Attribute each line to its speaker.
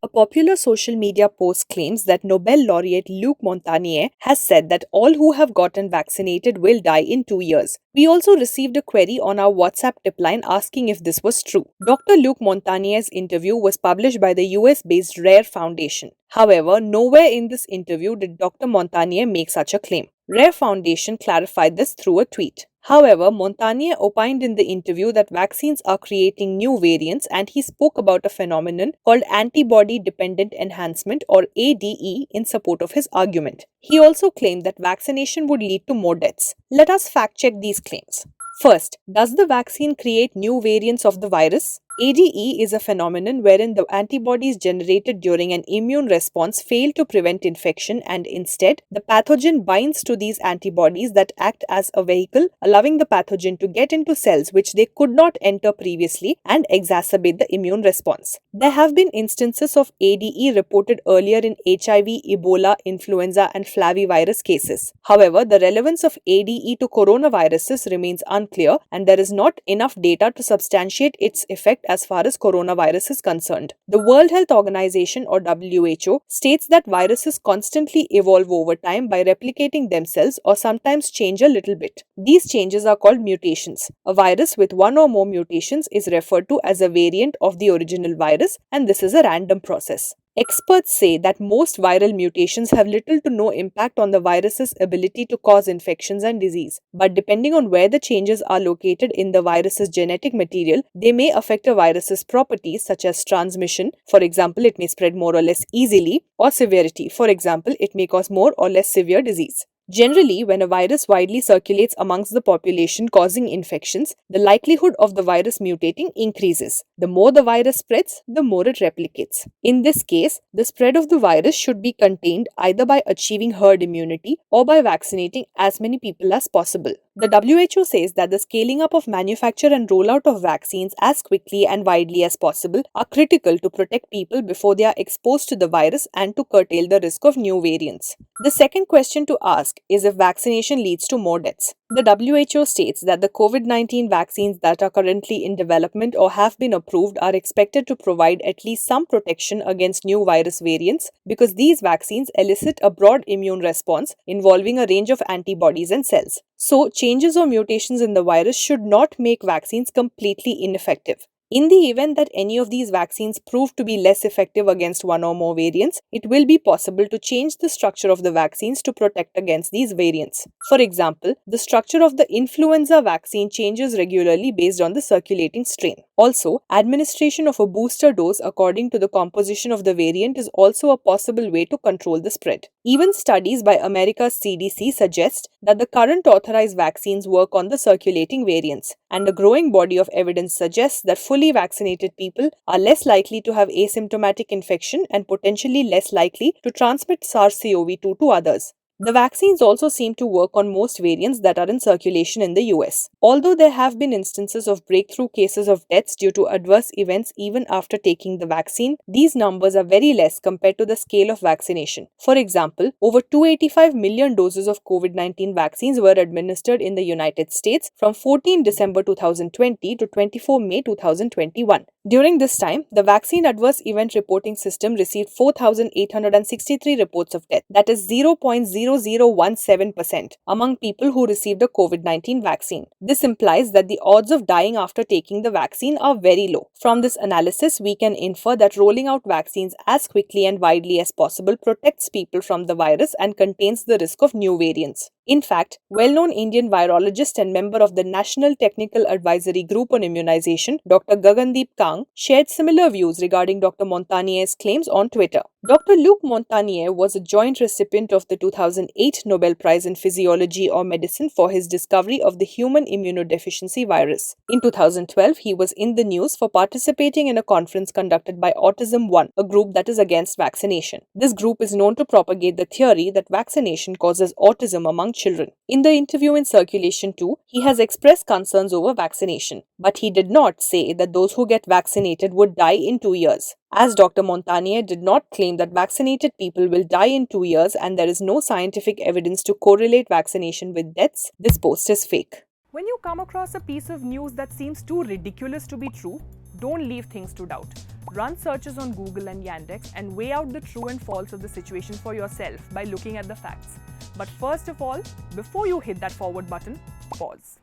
Speaker 1: A popular social media post claims that Nobel laureate Luc Montagnier has said that all who have gotten vaccinated will die in 2 years. We also received a query on our WhatsApp tip line asking if this was true. Dr. Luc Montagnier's interview was published by the US based Rare Foundation. However, nowhere in this interview did Dr. Montagnier make such a claim. Rare Foundation clarified this through a tweet. However, Montagnier opined in the interview that vaccines are creating new variants, and he spoke about a phenomenon called antibody dependent enhancement, or ADE, in support of his argument. He also claimed that vaccination would lead to more deaths. Let us fact check these claims. First, does the vaccine create new variants of the virus? ADE is a phenomenon wherein the antibodies generated during an immune response fail to prevent infection, and instead, the pathogen binds to these antibodies that act as a vehicle, allowing the pathogen to get into cells which they could not enter previously and exacerbate the immune response. There have been instances of ADE reported earlier in HIV, Ebola, influenza, and flavivirus cases. However, the relevance of ADE to coronaviruses remains unclear, and there is not enough data to substantiate its effect as far as coronavirus is concerned. The World Health Organization, or WHO, states that viruses constantly evolve over time by replicating themselves or sometimes change a little bit. These changes are called mutations. A virus with one or more mutations is referred to as a variant of the original virus, and this is a random process. Experts say that most viral mutations have little to no impact on the virus's ability to cause infections and disease, but depending on where the changes are located in the virus's genetic material, they may affect a virus's properties such as transmission, for example, it may spread more or less easily, or severity, for example, it may cause more or less severe disease. Generally, when a virus widely circulates amongst the population causing infections, the likelihood of the virus mutating increases. The more the virus spreads, the more it replicates. In this case, the spread of the virus should be contained either by achieving herd immunity or by vaccinating as many people as possible. The WHO says that the scaling up of manufacture and rollout of vaccines as quickly and widely as possible are critical to protect people before they are exposed to the virus and to curtail the risk of new variants. The second question to ask is if vaccination leads to more deaths. The WHO states that the COVID-19 vaccines that are currently in development or have been approved are expected to provide at least some protection against new virus variants because these vaccines elicit a broad immune response involving a range of antibodies and cells. So, changes or mutations in the virus should not make vaccines completely ineffective. In the event that any of these vaccines prove to be less effective against one or more variants, it will be possible to change the structure of the vaccines to protect against these variants. For example, the structure of the influenza vaccine changes regularly based on the circulating strain. Also, administration of a booster dose according to the composition of the variant is also a possible way to control the spread. Even studies by America's CDC suggest that the current authorized vaccines work on the circulating variants, and a growing body of evidence suggests that fully vaccinated people are less likely to have asymptomatic infection and potentially less likely to transmit SARS-CoV-2 to others. The vaccines also seem to work on most variants that are in circulation in the US. Although there have been instances of breakthrough cases of deaths due to adverse events even after taking the vaccine, these numbers are very less compared to the scale of vaccination. For example, over 285 million doses of COVID-19 vaccines were administered in the United States from 14 December 2020 to 24 May 2021. During this time, the Vaccine Adverse Event Reporting System received 4,863 reports of death, that is 0.0017% among people who received a COVID-19 vaccine. This implies that the odds of dying after taking the vaccine are very low. From this analysis, we can infer that rolling out vaccines as quickly and widely as possible protects people from the virus and contains the risk of new variants. In fact, well-known Indian virologist and member of the National Technical Advisory Group on Immunization, Dr. Gagandeep Kang, shared similar views regarding Dr. Montagnier's claims on Twitter. Dr. Luc Montagnier was a joint recipient of the 2008 Nobel Prize in Physiology or Medicine for his discovery of the human immunodeficiency virus. In 2012, he was in the news for participating in a conference conducted by Autism One, a group that is against vaccination. This group is known to propagate the theory that vaccination causes autism among children. In the interview in Circulation 2, he has expressed concerns over vaccination, but he did not say that those who get vaccinated would die in 2 years. As Dr. Montagnier did not claim that vaccinated people will die in 2 years and there is no scientific evidence to correlate vaccination with deaths, this post is fake.
Speaker 2: When you come across a piece of news that seems too ridiculous to be true, don't leave things to doubt.
Speaker 1: Run searches on Google and Yandex and weigh out the true and false of the situation for yourself by looking at the facts. But first of all, before you hit that forward button, pause.